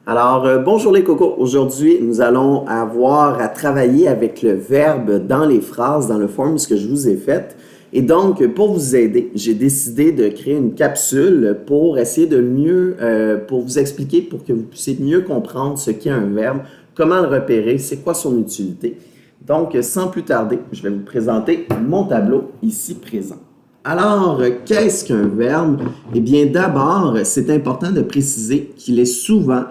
Bonjour les cocos. Aujourd'hui, nous allons avoir à travailler avec le verbe dans les phrases, dans le form que je vous ai fait. Et donc, pour vous aider, j'ai décidé de créer une capsule pour essayer de mieux, pour vous expliquer, pour que vous puissiez mieux comprendre ce qu'est un verbe, comment le repérer, c'est quoi son utilité. Donc, sans plus tarder, je vais vous présenter mon tableau ici présent. Alors, qu'est-ce qu'un verbe? Eh bien, d'abord, c'est important de préciser qu'il est souvent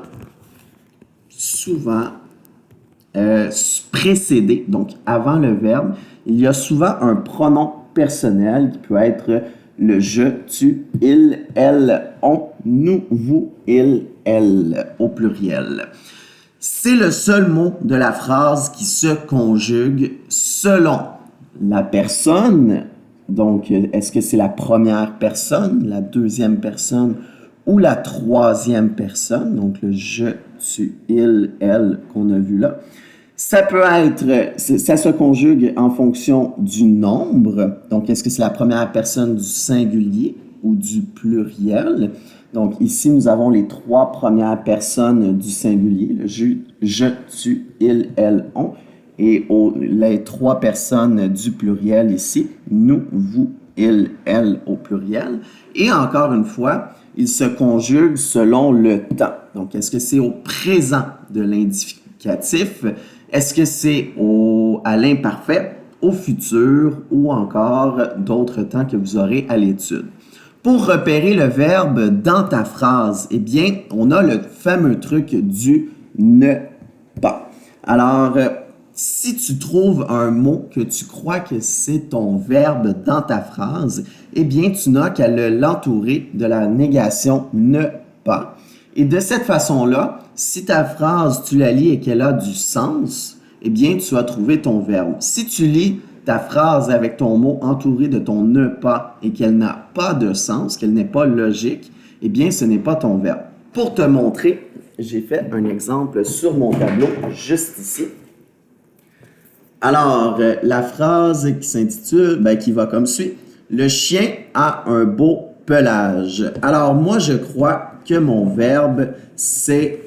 précédé, donc avant le verbe, il y a souvent un pronom personnel qui peut être le je, tu, il, elle, on, nous, vous, il, elle au pluriel. C'est le seul mot de la phrase qui se conjugue selon la personne. Donc, est-ce que c'est la première personne, la deuxième personne ou la troisième personne? Donc, le je, tu, il, elle qu'on a vu là. Ça peut être, ça se conjugue en fonction du nombre. Donc, est-ce que c'est la première personne du singulier ou du pluriel? Donc, ici, nous avons les trois premières personnes du singulier, le je, tu, il, elle, on. Et les trois personnes du pluriel ici, nous, vous, il, elle au pluriel. Et encore une fois, il se conjugue selon le temps. Donc, est-ce que c'est au présent de l'indicatif? Est-ce que c'est à l'imparfait, au futur ou encore d'autres temps que vous aurez à l'étude? Pour repérer le verbe dans ta phrase, eh bien, on a le fameux truc du ne pas. Alors, si tu trouves un mot que tu crois que c'est ton verbe dans ta phrase, eh bien, tu n'as qu'à l'entourer de la négation ne pas. Et de cette façon-là, si ta phrase, tu la lis et qu'elle a du sens, eh bien, tu as trouvé ton verbe. Si tu lis ta phrase avec ton mot entouré de ton ne pas et qu'elle n'a pas de sens, qu'elle n'est pas logique, eh bien, ce n'est pas ton verbe. Pour te montrer, j'ai fait un exemple sur mon tableau, juste ici. Alors, la phrase qui s'intitule, qui va comme suit. Le chien a un beau pelage. Alors, moi, je crois que mon verbe, c'est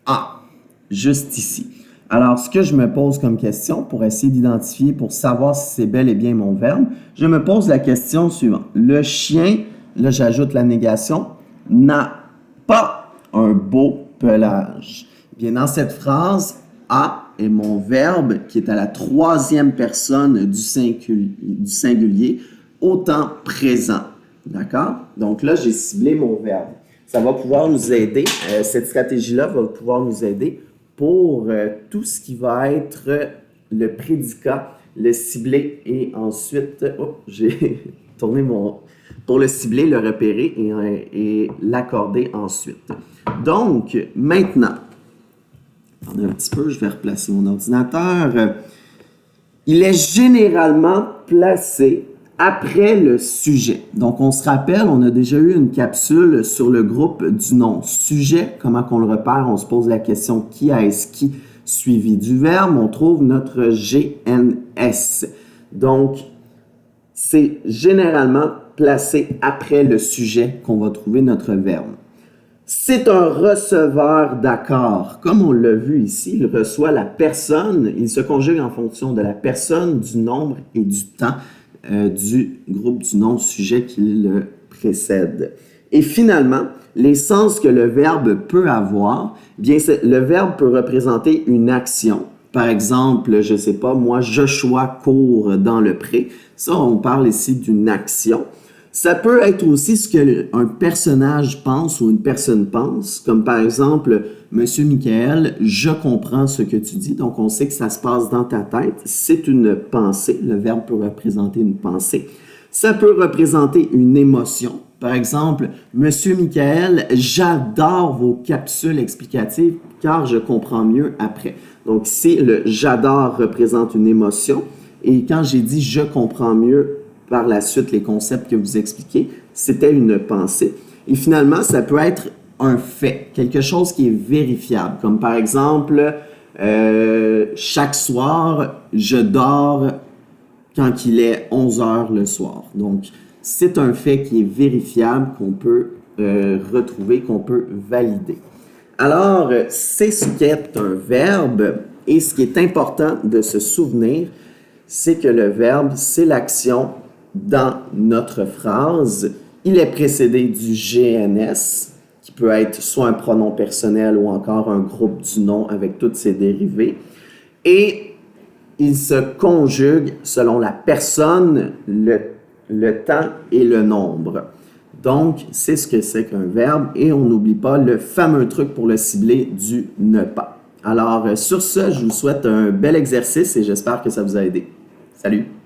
a, juste ici. Alors, ce que je me pose comme question pour essayer d'identifier, pour savoir si c'est bel et bien mon verbe, je me pose la question suivante. Le chien, là, j'ajoute la négation, n'a pas un beau pelage. Bien, dans cette phrase, a est mon verbe qui est à la troisième personne du singulier au temps présent. D'accord? Donc là, j'ai ciblé mon verbe. Ça va pouvoir nous aider. Cette stratégie-là va pouvoir nous aider pour tout ce qui va être le prédicat, le cibler et ensuite, j'ai tourné pour le cibler, le repérer et l'accorder ensuite. Donc, maintenant, attendez un petit peu, je vais replacer mon ordinateur. Il est généralement placé après le sujet. Donc, on se rappelle, on a déjà eu une capsule sur le groupe du nom sujet. Comment qu'on le repère? On se pose la question qui est-ce qui suivi du verbe. On trouve notre GNS. Donc, c'est généralement placé après le sujet qu'on va trouver notre verbe. C'est un receveur d'accord. Comme on l'a vu ici, il reçoit la personne, il se conjugue en fonction de la personne, du nombre et du temps du groupe du nom-sujet qui le précède. Et finalement, les sens que le verbe peut avoir, bien, le verbe peut représenter une action. Par exemple, je ne sais pas, moi, Joshua court dans le pré. Ça, on parle ici d'une action. Ça peut être aussi ce qu'un personnage pense ou une personne pense, comme par exemple, Monsieur Michael, je comprends ce que tu dis. Donc, on sait que ça se passe dans ta tête. C'est une pensée. Le verbe peut représenter une pensée. Ça peut représenter une émotion. Par exemple, Monsieur Michael, j'adore vos capsules explicatives car je comprends mieux après. Donc, ici, le j'adore représente une émotion. Et quand j'ai dit je comprends mieux, par la suite, les concepts que vous expliquez, c'était une pensée. Et finalement, ça peut être un fait, quelque chose qui est vérifiable, comme par exemple, chaque soir, je dors quand il est 11 heures le soir. Donc, c'est un fait qui est vérifiable, qu'on peut retrouver, qu'on peut valider. Alors, c'est ce qu'est un verbe et ce qui est important de se souvenir, c'est que le verbe, c'est l'action dans notre phrase. Il est précédé du GNS, qui peut être soit un pronom personnel ou encore un groupe du nom avec toutes ses dérivés. Et il se conjugue selon la personne, le temps et le nombre. Donc, c'est ce que c'est qu'un verbe et on n'oublie pas le fameux truc pour le cibler du ne pas. Alors, sur ce, je vous souhaite un bel exercice et j'espère que ça vous a aidé. Salut!